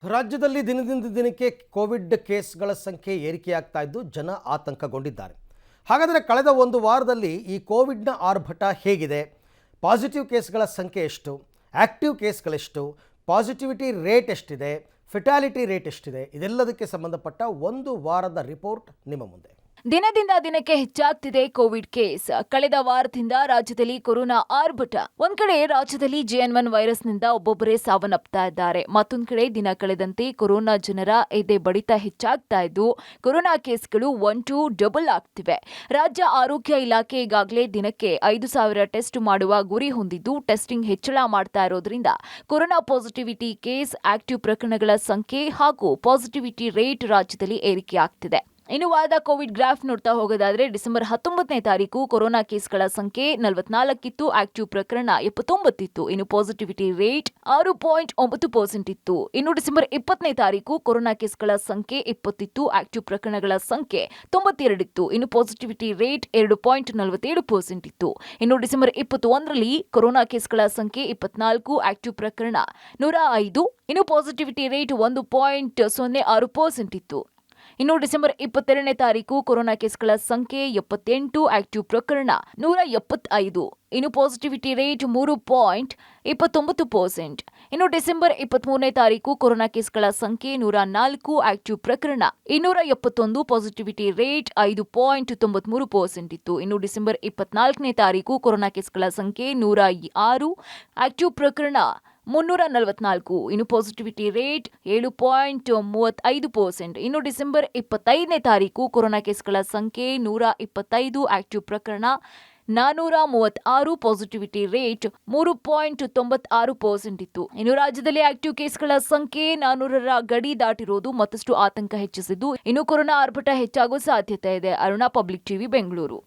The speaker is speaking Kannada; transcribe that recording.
ರಾಜ್ಯದಲ್ಲಿ ದಿನದಿಂದ ದಿನಕ್ಕೆ ಕೋವಿಡ್ ಕೇಸ್ಗಳ ಸಂಖ್ಯೆ ಏರಿಕೆಯಾಗ್ತಾ ಇದ್ದು ಜನ ಆತಂಕಗೊಂಡಿದ್ದಾರೆ. ಹಾಗಾದರೆ ಕಳೆದ ಒಂದು ವಾರದಲ್ಲಿ ಈ ಕೋವಿಡ್ನ ಆರ್ಭಟ ಹೇಗಿದೆ? ಪಾಸಿಟಿವ್ ಕೇಸ್ಗಳ ಸಂಖ್ಯೆ ಎಷ್ಟು? ಆಕ್ಟಿವ್ ಕೇಸ್ಗಳೆಷ್ಟು? ಪಾಸಿಟಿವಿಟಿ ರೇಟ್ ಎಷ್ಟಿದೆ? ಫೆಟಾಲಿಟಿ ರೇಟ್ ಎಷ್ಟಿದೆ? ಇದೆಲ್ಲದಕ್ಕೆ ಸಂಬಂಧಪಟ್ಟ ಒಂದು ವಾರದ ರಿಪೋರ್ಟ್ ನಿಮ್ಮ ಮುಂದೆ. ದಿನದಿಂದ ದಿನಕ್ಕೆ ಹೆಚ್ಚಾಗ್ತಿದೆ ಕೋವಿಡ್ ಕೇಸ್. ಕಳೆದ ವಾರದಿಂದ ರಾಜ್ಯದಲ್ಲಿ ಕೊರೋನಾ ಆರ್ಭಟ. ಒಂದ್ ಕಡೆ ರಾಜ್ಯದಲ್ಲಿ JN1 ವೈರಸ್ನಿಂದ ಒಬ್ಬೊಬ್ಬರೇ ಸಾವನ್ನಪ್ತಾ ಇದ್ದಾರೆ. ಮತ್ತೊಂದ್ ಕಡೆ ದಿನ ಕಳೆದಂತೆ ಕೊರೋನಾ ಜನರ ಎದೆ ಬಡಿತ ಹೆಚ್ಚಾಗ್ತಾ ಇದ್ದು ಕೊರೋನಾ ಕೇಸ್ಗಳು 1-2 ಡಬಲ್ ಆಗ್ತಿವೆ. ರಾಜ್ಯ ಆರೋಗ್ಯ ಇಲಾಖೆ ಈಗಾಗಲೇ ದಿನಕ್ಕೆ 5,000 ಟೆಸ್ಟ್ ಮಾಡುವ ಗುರಿ ಹೊಂದಿದ್ದು ಟೆಸ್ಟಿಂಗ್ ಹೆಚ್ಚಳ ಮಾಡ್ತಾ ಇರೋದ್ರಿಂದ ಕೊರೋನಾ ಪಾಸಿಟಿವಿಟಿ ಕೇಸ್, ಆಕ್ಟಿವ್ ಪ್ರಕರಣಗಳ ಸಂಖ್ಯೆ ಹಾಗೂ ಪಾಸಿಟಿವಿಟಿ ರೇಟ್ ರಾಜ್ಯದಲ್ಲಿ ಏರಿಕೆಯಾಗ್ತಿದೆ. ಇನ್ನು ವಾರದ ಕೋವಿಡ್ ಗ್ರಾಫ್ ನೋಡ್ತಾ ಹೋಗೋದಾದ್ರೆ ಡಿಸೆಂಬರ್ 19ನೇ ತಾರೀಕು ಕೊರೋನಾ ಕೇಸ್ಗಳ ಸಂಖ್ಯೆ 44 ಇತ್ತು, ಆಕ್ಟಿವ್ ಪ್ರಕರಣ 79 ಇತ್ತು. ಇನ್ನು ಪಾಸಿಟಿವಿಟಿ ರೇಟ್ 6.9% ಇತ್ತು. ಇನ್ನು ಡಿಸೆಂಬರ್ 20ನೇ ತಾರೀಕು ಕೊರೋನಾ ಕೇಸ್ಗಳ ಸಂಖ್ಯೆ 20 ಇತ್ತು, ಆಕ್ಟಿವ್ ಪ್ರಕರಣಗಳ ಸಂಖ್ಯೆ 92 ಇತ್ತು. ಇನ್ನು ಪಾಸಿಟಿವಿಟಿ ರೇಟ್ 2.47% ಇತ್ತು. ಇನ್ನು ಡಿಸೆಂಬರ್ 21ರಲ್ಲಿ ಕೊರೋನಾ ಕೇಸ್ಗಳ ಸಂಖ್ಯೆ 24, ಆಕ್ಟಿವ್ ಪ್ರಕರಣ 105. ಇನ್ನು ಪಾಸಿಟಿವಿಟಿ ರೇಟ್ 1.06% ಇತ್ತು. ಇನ್ನು ಡಿಸೆಂಬರ್ 22ನೇ ತಾರೀಕು ಕೊರೋನಾ ಕೇಸ್ಗಳ ಸಂಖ್ಯೆ 78, ಆಕ್ಟಿವ್ ಪ್ರಕರಣ 175. ಇನ್ನು ಪಾಸಿಟಿವಿಟಿ ರೇಟ್ 3.29%. ಇನ್ನು ಡಿಸೆಂಬರ್ 23ನೇ ತಾರೀಕು ಕೊರೋನಾ ಕೇಸ್ಗಳ ಸಂಖ್ಯೆ 104, ಆಕ್ಟಿವ್ ಪ್ರಕರಣ 271, ಪಾಸಿಟಿವಿಟಿ ರೇಟ್ 5.93% ಇತ್ತು. ಇನ್ನು ಡಿಸೆಂಬರ್ 24ನೇ ತಾರೀಕು ಕೊರೋನಾ ಕೇಸ್ಗಳ ಸಂಖ್ಯೆ 106, ಆಕ್ಟಿವ್ ಪ್ರಕರಣ 344. ಇನ್ನು ಪಾಸಿಟಿವಿಟಿ ರೇಟ್ 7.35%. ಇನ್ನು ಡಿಸೆಂಬರ್ 25ನೇ ತಾರೀಕು ಕೊರೋನಾ ಕೇಸ್ಗಳ ಸಂಖ್ಯೆ 125, ಆಕ್ಟಿವ್ ಪ್ರಕರಣ 436, ಪಾಸಿಟಿವಿಟಿ ರೇಟ್ 3.96% ಇತ್ತು. ಇನ್ನು ರಾಜ್ಯದಲ್ಲಿ ಆಕ್ಟಿವ್ ಕೇಸ್ಗಳ ಸಂಖ್ಯೆ 400ರ ಗಡಿ ದಾಟಿರೋದು ಮತ್ತಷ್ಟು ಆತಂಕ ಹೆಚ್ಚಿಸಿದ್ದು ಇನ್ನು ಕೊರೋನಾ ಆರ್ಭಟ ಹೆಚ್ಚಾಗುವ ಸಾಧ್ಯತೆ ಇದೆ. Aruna, public TV, Bengaluru.